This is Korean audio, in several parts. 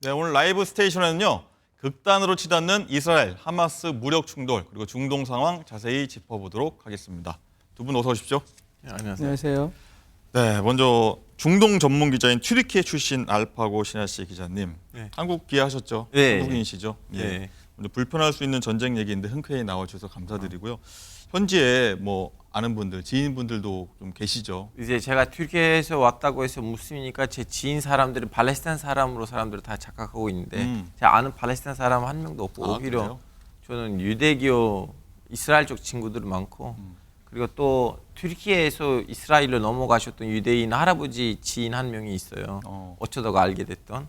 네, 오늘 라이브 스테이션에는요. 극단으로 치닫는 이스라엘, 하마스 무력 충돌, 그리고 중동 상황 자세히 짚어보도록 하겠습니다. 두 분 어서 오십시오. 네, 안녕하세요. 안녕하세요. 네, 먼저 중동 전문 기자인 튀르키예 출신 알파고 신하씨 기자님. 네. 한국 귀하셨죠? 네. 한국인이시죠? 네. 예. 먼저 불편할 수 있는 전쟁 얘기인데 흔쾌히 나와주셔서 감사드리고요. 현지에 뭐 아는 분들, 지인분들도 좀 계시죠? 이제 제가 튀르키예에서 왔다고 해서 무슬림이니까 제 지인 사람들은 팔레스타인 사람으로 사람들을 다 착각하고 있는데 제가 아는 팔레스타인 사람 한 명도 없고 오히려 그래요? 저는 유대교 이스라엘 쪽 친구들이 많고 그리고 또 튀르키예에서 이스라엘로 넘어가셨던 유대인 할아버지 지인 한 명이 있어요. 어쩌다가 알게 됐던.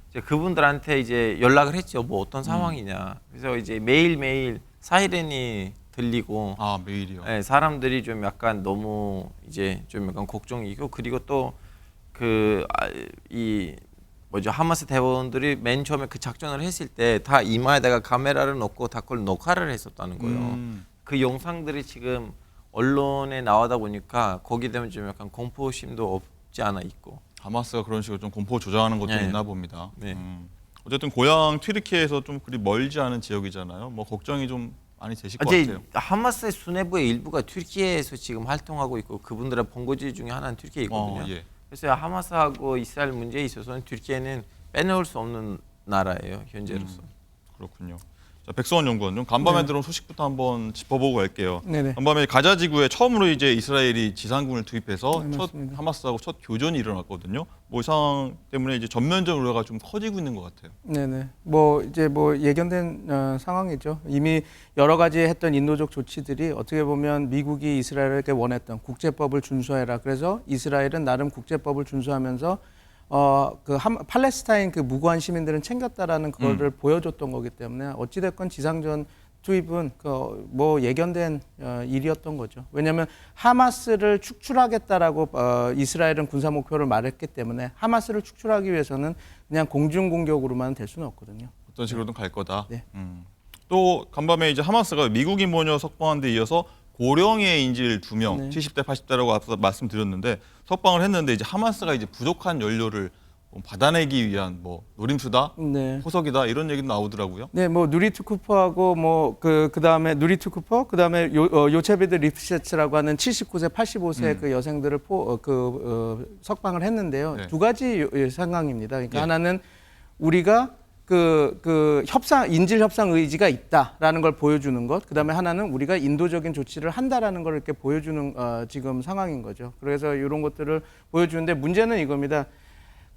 이제 그분들한테 이제 연락을 했죠. 뭐 어떤 상황이냐. 그래서 이제 매일매일 사이렌이 들리고 매일이요. 네, 사람들이 좀 약간 너무 이제 좀 약간 걱정이고 그리고 또 그 이 뭐죠 하마스 대원들이 맨 처음에 그 작전을 했을 때 다 이마에다가 카메라를 놓고 다 그걸 녹화를 했었다는 거예요. 그 영상들이 지금 언론에 나오다 보니까 거기 되면 좀 약간 공포심도 없지 않아 있고. 하마스가 그런 식으로 좀 공포 조장하는 것도 네. 있나 봅니다. 네. 어쨌든 고향 튀르키예에서 좀 그리 멀지 않은 지역이잖아요. 뭐 걱정이 좀 많이 되실 것 이제 같아요. 하마스의 수뇌부의 일부가 튀르키예에서 지금 활동하고 있고 그분들의 본거지 중에 하나는 튀르키예거든요. 예. 그래서 하마스하고 이스라엘 문제에 있어서는 튀르키예는 빼놓을 수 없는 나라예요 현재로서. 그렇군요. 자, 백성원 연구원 좀 간밤에 네. 들어온 소식부터 한번 짚어보고 갈게요. 네네. 간밤에 가자 지구에 처음으로 이제 이스라엘이 지상군을 투입해서 네, 첫 맞습니다. 하마스하고 첫 교전이 일어났거든요. 뭐 이 상황 때문에 이제 전면적 우려가 좀 커지고 있는 것 같아요. 네네. 뭐 이제 뭐 예견된 상황이죠. 이미 여러 가지 했던 인도적 조치들이 어떻게 보면 미국이 이스라엘에게 원했던 국제법을 준수해라. 그래서 이스라엘은 나름 국제법을 준수하면서 팔레스타인 그 무고한 시민들은 챙겼다라는 그거를 보여줬던 거기 때문에 어찌됐건 지상전 투입은 뭐 예견된 일이었던 거죠. 왜냐하면 하마스를 축출하겠다라고 이스라엘은 군사 목표를 말했기 때문에 하마스를 축출하기 위해서는 그냥 공중 공격으로만 될 수는 없거든요. 어떤 식으로든 갈 거다. 네. 또 간밤에 이제 하마스가 미국인 모녀 석방한 데 이어서 고령의 인질 2명, 네. 70대, 80대라고 앞서 말씀드렸는데 석방을 했는데 이제 하마스가 이제 부족한 연료를 받아내기 위한 뭐 노림수다, 네. 포석이다 이런 얘기도 나오더라고요. 네, 뭐 누리투 쿠퍼하고 뭐 그다음에 누리투 쿠퍼, 그다음에 요체베드 리프셰츠라고 하는 79세, 85세 그 여성들을 석방을 했는데요. 네. 두 가지 상황입니다. 그러니까 예. 하나는 우리가 그 인질 협상 의지가 있다라는 걸 보여주는 것. 그다음에 하나는 우리가 인도적인 조치를 한다라는 걸 이렇게 보여주는 지금 상황인 거죠. 그래서 이런 것들을 보여주는데 문제는 이겁니다.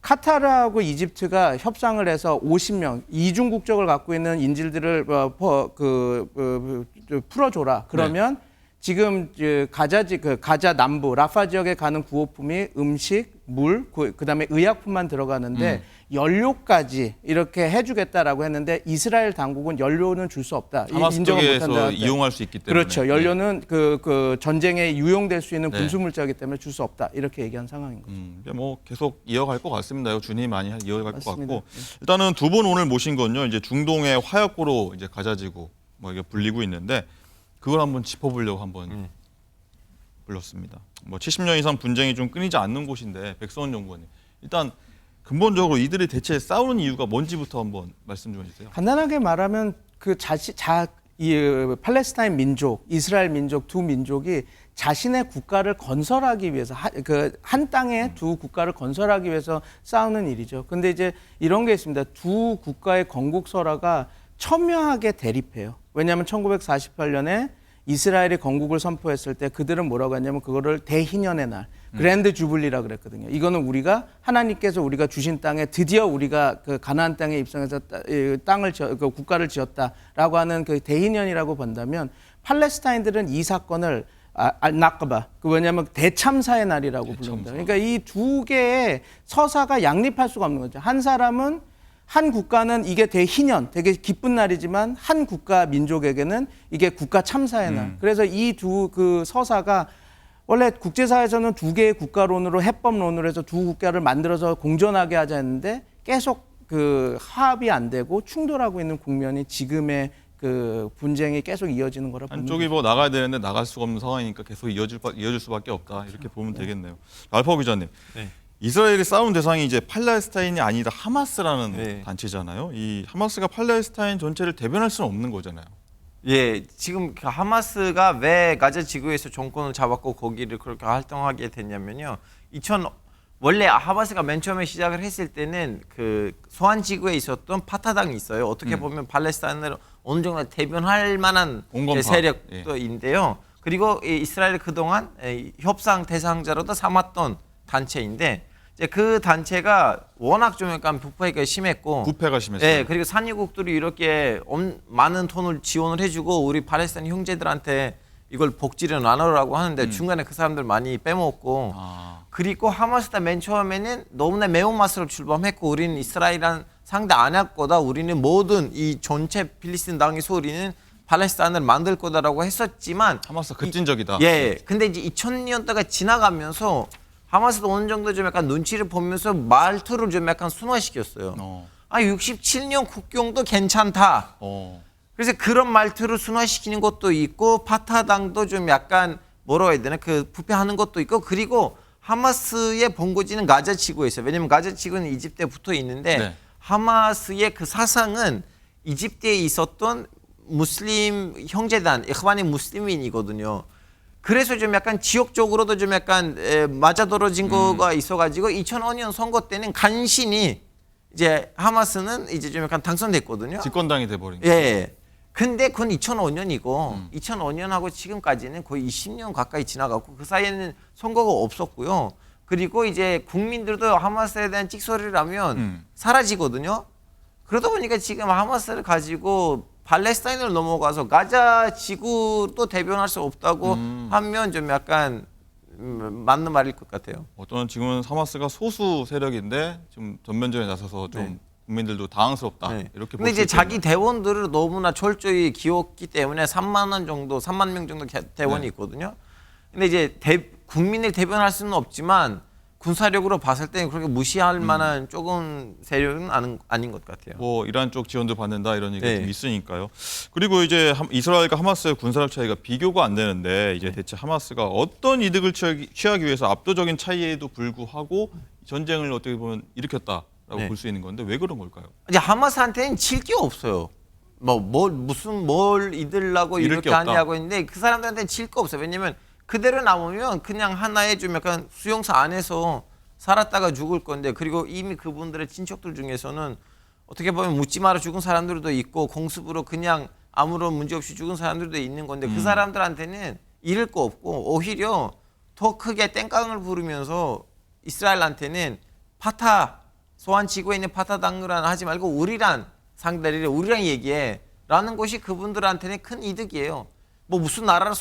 카타르하고 이집트가 협상을 해서 50명 이중 국적을 갖고 있는 인질들을 풀어줘라. 그러면 지금 가자 남부 라파 지역에 가는 구호품이 음식, 물, 그다음에 의약품만 들어가는데 연료까지 이렇게 해주겠다라고 했는데 이스라엘 당국은 연료는 줄 수 없다. 하마스 인정을 쪽에서 못한다. 이용할 수 있기 때문에. 그렇죠. 연료는 그 전쟁에 유용될 수 있는 네. 군수 물자이기 때문에 줄 수 없다. 이렇게 얘기한 상황인 거죠. 이게 뭐 계속 이어갈 것 같습니다. 이거 준이 많이 이어갈 것 맞습니다. 같고 일단은 두 분 오늘 모신 건요. 이제 중동의 화약고로 이제 가자지구 뭐 이게 불리고 있는데 그걸 한번 짚어보려고 한번 불렀습니다. 뭐 70년 이상 분쟁이 좀 끊이지 않는 곳인데 백성원 연구원님 일단 근본적으로 이들이 대체 싸우는 이유가 뭔지부터 한번 말씀 좀 해주세요. 간단하게 말하면 이 팔레스타인 민족, 이스라엘 민족 두 민족이 자신의 국가를 건설하기 위해서 한 땅에 두 국가를 건설하기 위해서 싸우는 일이죠. 근데 이제 이런 게 있습니다. 두 국가의 건국설화가 첨예하게 대립해요. 왜냐하면 1948년에 이스라엘이 건국을 선포했을 때 그들은 뭐라고 했냐면 그거를 대희년의 날, 그랜드 주블리라 그랬거든요. 이거는 우리가 하나님께서 우리가 주신 땅에 드디어 우리가 그 가나안 땅에 입성해서 국가를 지었다라고 하는 그 대희년이라고 본다면 팔레스타인들은 이 사건을 나카바, 왜냐하면 대참사의 날이라고 부릅니다. 그러니까 이 두 개의 서사가 양립할 수가 없는 거죠. 한 사람은 한 국가는 이게 대희년, 되게 기쁜 날이지만 한 국가 민족에게는 이게 국가 참사의 날. 그래서 이 두 그 서사가 원래 국제사회에서는 두 개의 국가론으로 해법론으로 해서 두 국가를 만들어서 공존하게 하자 했는데 계속 그 화합이 안 되고 충돌하고 있는 국면이 지금의 그 분쟁이 계속 이어지는 거라 봅니다. 한쪽이 뭐 나가야 되는데 나갈 수가 없는 상황이니까 계속 이어질 수밖에 없다 이렇게 보면 되겠네요. 알파 기자님, 네. 이스라엘이 싸운 대상이 이제 팔레스타인이 아니라 하마스라는 네. 단체잖아요. 이 하마스가 팔레스타인 전체를 대변할 수는 없는 거잖아요. 예, 지금 그 하마스가 왜 가자 지구에서 정권을 잡았고 거기를 그렇게 활동하게 됐냐면요. 원래 하마스가 맨 처음에 시작을 했을 때는 그 소안 지구에 있었던 파타당이 있어요. 어떻게 보면 팔레스타인을 어느 정도 대변할 만한 공건파. 세력인데요. 그리고 이스라엘 그동안 협상 대상자로도 삼았던 단체인데 이제 그 단체가 워낙 좀 약간 부패가 심했고 부패가 심했어요. 예, 그리고 산유국들이 이렇게 많은 돈을 지원을 해주고 우리 팔레스타인 형제들한테 이걸 복지를 나누라고 하는데 중간에 그 사람들 많이 빼먹고 그리고 하마스가 맨 처음에는 너무나 매운맛으로 출범했고 우리는 이스라엘이란 상대 안 할 거다. 우리는 모든 이 전체 필리스틴 땅에서 우리는 팔레스타인을 만들 거다라고 했었지만 하마스 급진적이다. 예, 근데 이제 2000년대가 지나가면서 하마스도 어느 정도 좀 약간 눈치를 보면서 말투를 좀 약간 순화시켰어요. 67년 국경도 괜찮다. 그래서 그런 말투를 순화시키는 것도 있고 파타당도 좀 약간 뭐라고 해야 되나 그 부패하는 것도 있고 그리고 하마스의 본거지는 가자 지구에 있어요. 왜냐면 가자 지구는 이집트에 붙어 있는데 네. 하마스의 그 사상은 이집트에 있었던 무슬림 형제단 이흐완이 무슬림인이거든요. 그래서 좀 약간 지역적으로도 좀 약간 맞아떨어진 거가 있어가지고 2005년 선거 때는 간신히 이제 하마스는 이제 좀 약간 당선됐거든요. 집권당이 돼버린 거예요. 예. 근데 그건 2005년이고 2005년하고 지금까지는 거의 20년 가까이 지나갔고 그 사이에는 선거가 없었고요. 그리고 이제 국민들도 하마스에 대한 찍소리를 하면 사라지거든요. 그러다 보니까 지금 하마스를 가지고 팔레스타인을 넘어가서 가자 지구도 대변할 수 없다고 하면 좀 약간 맞는 말일 것 같아요. 어떤 지금은 하마스가 소수 세력인데 좀 전면전에 나서서 좀 국민들도 당황스럽다. 네. 이렇게 근데 볼수 이제 자기 있겠네요. 대원들을 너무나 철저히 키웠기 때문에 3만 명 정도 대원이 네. 있거든요. 근데 이제 국민을 대변할 수는 없지만 군사력으로 봤을 때는 그렇게 무시할 만한 조금 세력은 아닌 것 같아요. 뭐 이란 쪽 지원도 받는다 이런 얘기가 네. 좀 있으니까요. 그리고 이제 이스라엘과 하마스의 군사력 차이가 비교가 안 되는데 이제 대체 하마스가 어떤 이득을 취하기 위해서 압도적인 차이에도 불구하고 전쟁을 어떻게 보면 일으켰다라고 네. 볼 수 있는 건데 왜 그런 걸까요? 이제 하마스한테는 칠 게 없어요. 뭘 이들라고 잃을 이렇게 게 없다. 하냐고 했는데 그 사람들한테는 칠 거 없어요. 왜냐면 그대로 남으면 그냥 하나의 좀 약간 수용소 안에서 살았다가 죽을 건데 그리고 이미 그분들의 친척들 중에서는 어떻게 보면 묻지 마라 죽은 사람들도 있고 공습으로 그냥 아무런 문제 없이 죽은 사람들도 있는 건데 그 사람들한테는 잃을 거 없고 오히려 더 크게 땡깡을 부르면서 이스라엘한테는 소안 지구에 있는 파타당이란 하지 말고 우리랑 상대를 우리랑 얘기해 라는 것이 그분들한테는 큰 이득이에요. 뭐 무슨 나라를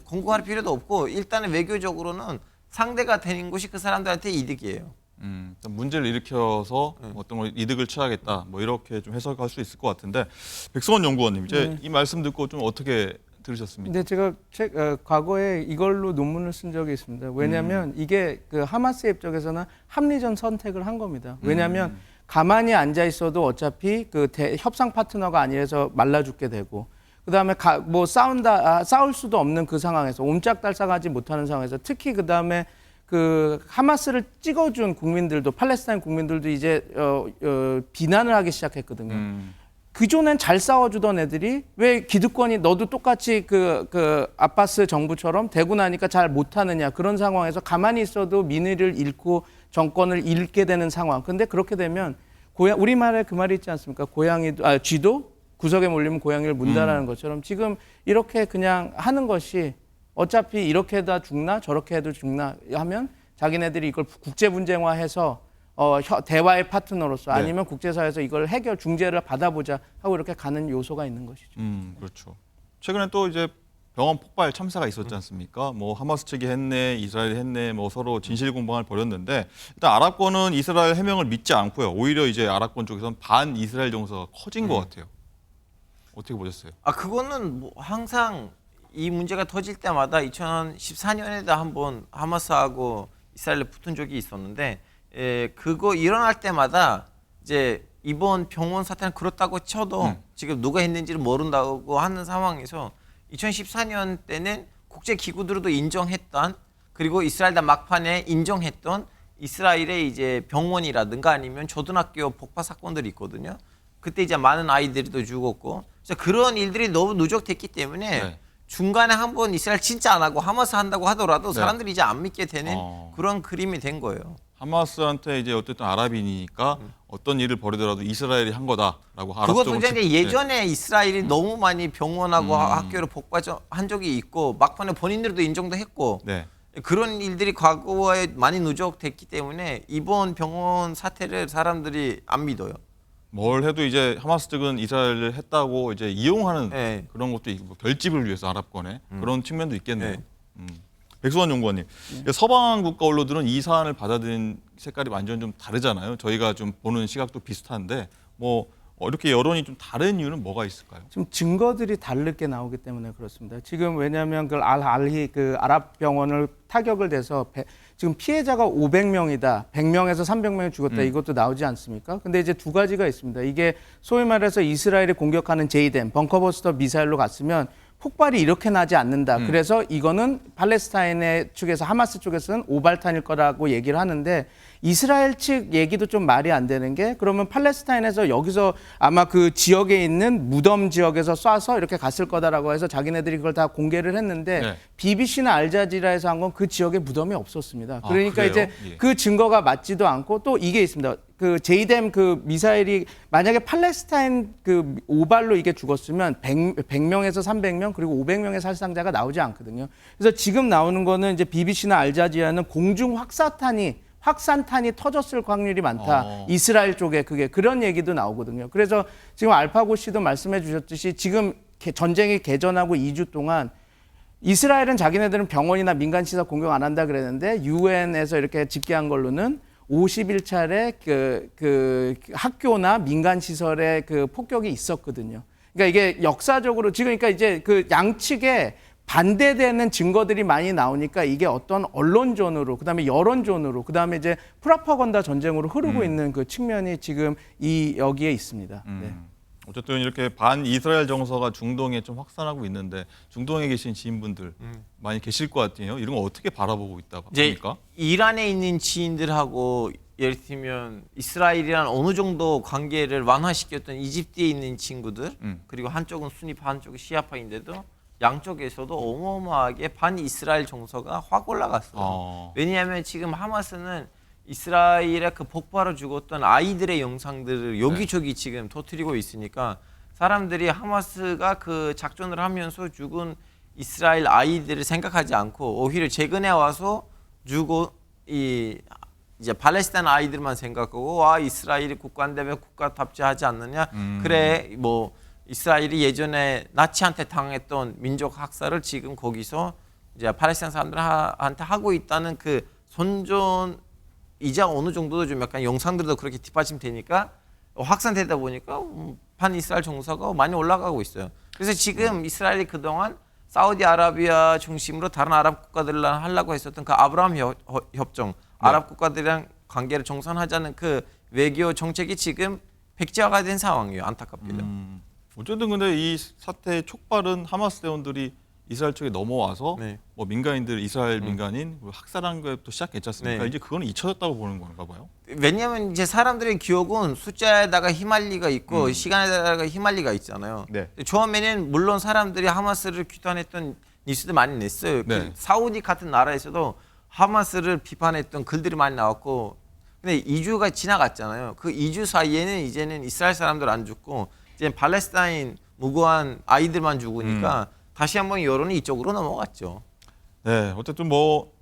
공격할 필요도 없고 일단은 외교적으로는 상대가 되는 것이 그 사람들한테 이득이에요. 문제를 일으켜서 어떤 걸 이득을 취하겠다 뭐 이렇게 좀 해석할 수 있을 것 같은데 백승원 연구원님 이제 이 말씀 듣고 좀 어떻게 들으셨습니까? 근데 제가 과거에 이걸로 논문을 쓴 적이 있습니다. 왜냐하면 이게 그 하마스 입장에서는 합리적 선택을 한 겁니다. 왜냐하면 가만히 앉아 있어도 어차피 그 협상 파트너가 아니라서 말라 죽게 되고, 그 다음에 싸울 수도 없는 그 상황에서 옴짝달싹하지 못하는 상황에서 특히 그 다음에 그 하마스를 찍어준 국민들도 팔레스타인 국민들도 이제 비난을 하기 시작했거든요. 그전엔 잘 싸워주던 애들이 왜 기득권이 너도 똑같이 그 아바스 정부처럼 되고 나니까 잘 못하느냐 그런 상황에서 가만히 있어도 민의를 잃고 정권을 잃게 되는 상황. 근데 그렇게 되면 우리말에 그 말이 있지 않습니까? 쥐도 구석에 몰리면 고양이를 문다라는 것처럼 지금 이렇게 그냥 하는 것이 어차피 이렇게 해도 죽나 저렇게 해도 죽나 하면 자기네들이 이걸 국제 분쟁화해서 대화의 파트너로서 아니면 국제사회에서 이걸 중재를 받아보자 하고 이렇게 가는 요소가 있는 것이죠. 그렇죠. 최근에 또 이제 병원 폭발 참사가 있었지 않습니까? 뭐 하마스 측이 했네, 이스라엘이 했네, 뭐 서로 진실 공방을 벌였는데 일단 아랍권은 이스라엘 해명을 믿지 않고요. 오히려 이제 아랍권 쪽에서는 반 이스라엘 정서가 커진 것 같아요. 어떻게 보셨어요? 그거는 뭐 항상 이 문제가 터질 때마다 2014년에도 한번 하마스하고 이스라엘에 붙은 적이 있었는데 그거 일어날 때마다 이제 이번 병원 사태는 그렇다고 쳐도 지금 누가 했는지를 모른다고 하는 상황에서 2014년 때는 국제 기구들도 인정했던 그리고 이스라엘도 막판에 인정했던 이스라엘에 이제 병원이라든가 아니면 초등학교 폭파 사건들이 있거든요. 그때 이제 많은 아이들이 또 죽었고, 그래서 그런 일들이 너무 누적됐기 때문에 네. 중간에 한번 이스라엘 진짜 안 하고 하마스 한다고 하더라도 네. 사람들이 이제 안 믿게 되는 어. 그런 그림이 된 거예요. 하마스한테 이제 어쨌든 아랍인이니까 어떤 일을 벌이더라도 이스라엘이 한 거다라고 아랍 그것도 쪽을 이제 예전에 이스라엘이 너무 많이 병원하고 학교를 폭파한 적이 있고 막판에 본인들도 인정도 했고 네. 그런 일들이 과거에 많이 누적됐기 때문에 이번 병원 사태를 사람들이 안 믿어요. 뭘 해도 이제 하마스 측은 이스라엘을 했다고 이제 이용하는 네. 그런 것도 있고 결집을 위해서 아랍권에 그런 측면도 있겠네요. 네. 백수원 연구원님, 서방 국가 언론들은 이 사안을 받아들인 색깔이 완전 좀 다르잖아요. 저희가 좀 보는 시각도 비슷한데 뭐 이렇게 여론이 좀 다른 이유는 뭐가 있을까요? 지금 증거들이 다르게 나오기 때문에 그렇습니다. 지금 왜냐하면 그 알알히 그 아랍 병원을 타격을 대서 지금 피해자가 500명이다, 100명에서 300명이 죽었다 이것도 나오지 않습니까? 근데 이제 두 가지가 있습니다. 이게 소위 말해서 이스라엘이 공격하는 제이댐 벙커버스터 미사일로 갔으면 폭발이 이렇게 나지 않는다. 그래서 이거는 팔레스타인의 측에서 하마스 쪽에서는 오발탄일 거라고 얘기를 하는데 이스라엘 측 얘기도 좀 말이 안 되는 게 그러면 팔레스타인에서 여기서 아마 그 지역에 있는 무덤 지역에서 쏴서 이렇게 갔을 거다라고 해서 자기네들이 그걸 다 공개를 했는데 네. BBC나 알자지라에서 한 건 그 지역에 무덤이 없었습니다. 아, 그러니까 그래요? 이제 예. 그 증거가 맞지도 않고 또 이게 있습니다. 그 제이댐 그 미사일이 만약에 팔레스타인 그 오발로 이게 죽었으면 100명에서 300명 그리고 500명의 살상자가 나오지 않거든요. 그래서 지금 나오는 거는 이제 BBC나 알자지라는 공중 확산탄이 터졌을 확률이 많다. 이스라엘 쪽에 그게 그런 얘기도 나오거든요. 그래서 지금 알파고 씨도 말씀해 주셨듯이 지금 전쟁이 개전하고 2주 동안 이스라엘은 자기네들은 병원이나 민간 시설 공격 안 한다 그랬는데 유엔에서 이렇게 집계한 걸로는 51차례 그 학교나 민간 시설에 그 폭격이 있었거든요. 그러니까 이게 역사적으로 지금 그러니까 이제 그 양측에 반대되는 증거들이 많이 나오니까 이게 어떤 언론전으로 그다음에 여론전으로 그다음에 이제 프로파간다 전쟁으로 흐르고 있는 그 측면이 지금 여기에 있습니다. 네. 어쨌든 이렇게 반 이스라엘 정서가 중동에 좀 확산하고 있는데 중동에 계신 지인분들 많이 계실 것 같아요. 이런 거 어떻게 바라보고 있다 이제 봅니까? 이란에 있는 지인들하고 예를 들면 이스라엘이랑 어느 정도 관계를 완화시켰던 이집트에 있는 친구들 그리고 한쪽은 수니파 한쪽은 시아파인데도 양쪽에서도 어마어마하게 반 이스라엘 정서가 확 올라갔어요. 왜냐하면 지금 하마스는 이스라엘의 그 폭발로 죽었던 아이들의 영상들을 여기저기 지금 터뜨리고 있으니까 사람들이 하마스가 그 작전을 하면서 죽은 이스라엘 아이들을 생각하지 않고 오히려 최근에 와서 죽고 이제 팔레스타인 아이들만 생각하고 와 이스라엘이 국가인데 왜 국가답지 하지 않느냐 그래 뭐 이스라엘이 예전에 나치한테 당했던 민족 학살을 지금 거기서 이제 팔레스타인 사람들한테 하고 있다는 그 손전 이제 어느 정도 좀 약간 영상들도 그렇게 뒷받침되니까 확산되다 보니까 반 이스라엘 정서가 많이 올라가고 있어요. 그래서 지금 이스라엘이 그동안 사우디아라비아 중심으로 다른 아랍 국가들이랑 하려고 했었던 그 아브라함 협정, 아랍 국가들이랑 관계를 정상화하자는 그 외교 정책이 지금 백지화가 된 상황이에요. 안타깝게도. 어쨌든 근데 이 사태의 촉발은 하마스 대원들이 이스라엘 쪽에 넘어와서 네. 뭐 민간인들 이스라엘 민간인 학살한 것부터 시작했지 않습니까? 네. 이제 그거는 잊혀졌다고 보는 건가 봐요. 왜냐하면 이제 사람들의 기억은 숫자에다가 휘말리가 있고 시간에다가 휘말리가 있잖아요. 네. 처음에는 물론 사람들이 하마스를 규탄했던 뉴스도 많이 냈어요. 네. 그 사우디 같은 나라에서도 하마스를 비판했던 글들이 많이 나왔고 근데 2주가 지나갔잖아요. 그 2주 사이에는 이제는 이스라엘 사람들 안 죽고 이제 팔레스타인 무고한 아이들만 죽으니까 다시 한번 여론이 이쪽으로 넘어갔죠. 네, 어쨌든 뭐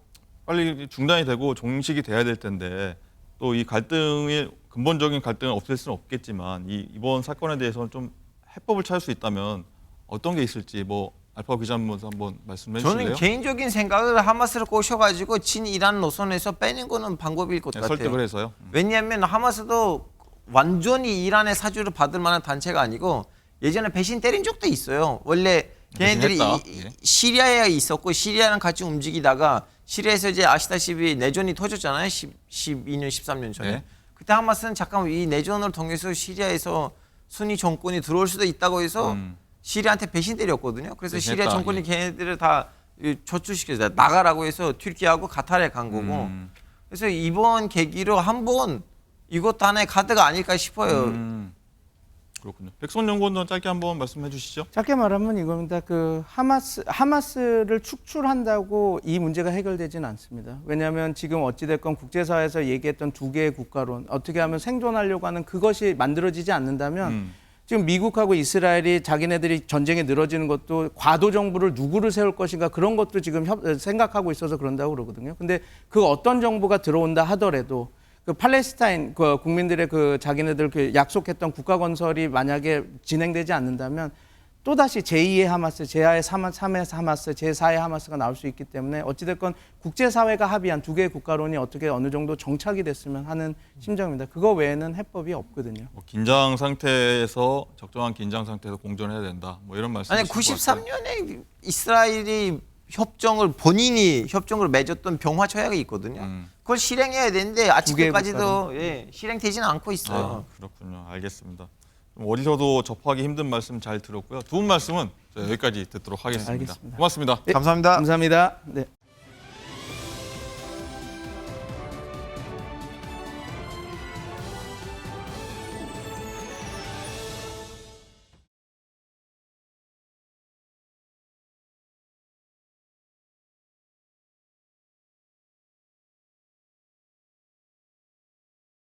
빨리 중단이 되고 종식이 돼야 될 텐데 또 이 갈등이 근본적인 갈등을 없앨 수는 없겠지만 이번 사건에 대해서는 좀 해법을 찾을 수 있다면 어떤 게 있을지 뭐 알파 기자님 한번 말씀해 주실래요? 저는 개인적인 생각을 하마스를 꼬셔가지고 친이란 노선에서 빼는 거는 방법일 것 네, 같아요. 설득을 해서요. 왜냐하면 하마스도 완전히 이란의 사주를 받을 만한 단체가 아니고 예전에 배신 때린 적도 있어요. 원래 걔네들이 배신했다. 예. 시리아에 있었고 시리아랑 같이 움직이다가 시리아에서 이제 아시다시피 내전이 터졌잖아요. 12년, 13년 전에. 네. 그때 하마스는 잠깐 이 내전을 통해서 시리아에서 순위 정권이 들어올 수도 있다고 해서 시리아한테 배신 때렸거든요. 그래서 배신했다. 시리아 정권이 걔네들을 다 저출시켜서 나가라고 해서 튀르키예하고 카타르에 간 거고 그래서 이번 계기로 한번 이것도 하나의 카드가 아닐까 싶어요. 그렇군요. 백선 연구원도 짧게 한번 말씀해 주시죠. 짧게 말하면 이겁니다. 그 하마스를 축출한다고 이 문제가 해결되지는 않습니다. 왜냐하면 지금 어찌됐건 국제사회에서 얘기했던 두 개의 국가론, 어떻게 하면 생존하려고 하는 그것이 만들어지지 않는다면 지금 미국하고 이스라엘이 자기네들이 전쟁에 늘어지는 것도 과도 정부를 누구를 세울 것인가 그런 것도 지금 생각하고 있어서 그런다고 그러거든요. 근데 그 어떤 정부가 들어온다 하더라도 그 팔레스타인 그 국민들의 그 자기네들 그 약속했던 국가 건설이 만약에 진행되지 않는다면 또다시 제2의 하마스, 제3의 하마스, 제4의 하마스가 나올 수 있기 때문에 어찌됐건 국제사회가 합의한 두 개의 국가론이 어떻게 어느 정도 정착이 됐으면 하는 심정입니다. 그거 외에는 해법이 없거든요. 뭐 긴장 상태에서 적정한 긴장 상태에서 공존해야 된다. 뭐 이런 말씀. 아니 93년에 이스라엘이 본인이 협정을 맺었던 병화 처약이 있거든요. 그걸 실행해야 되는데 아직까지도 실행되지는 않고 있어요. 그렇군요. 알겠습니다. 좀 어디서도 접하기 힘든 말씀 잘 들었고요. 두 분 말씀은 여기까지 듣도록 하겠습니다. 알겠습니다. 고맙습니다. 감사합니다. 감사합니다. 네.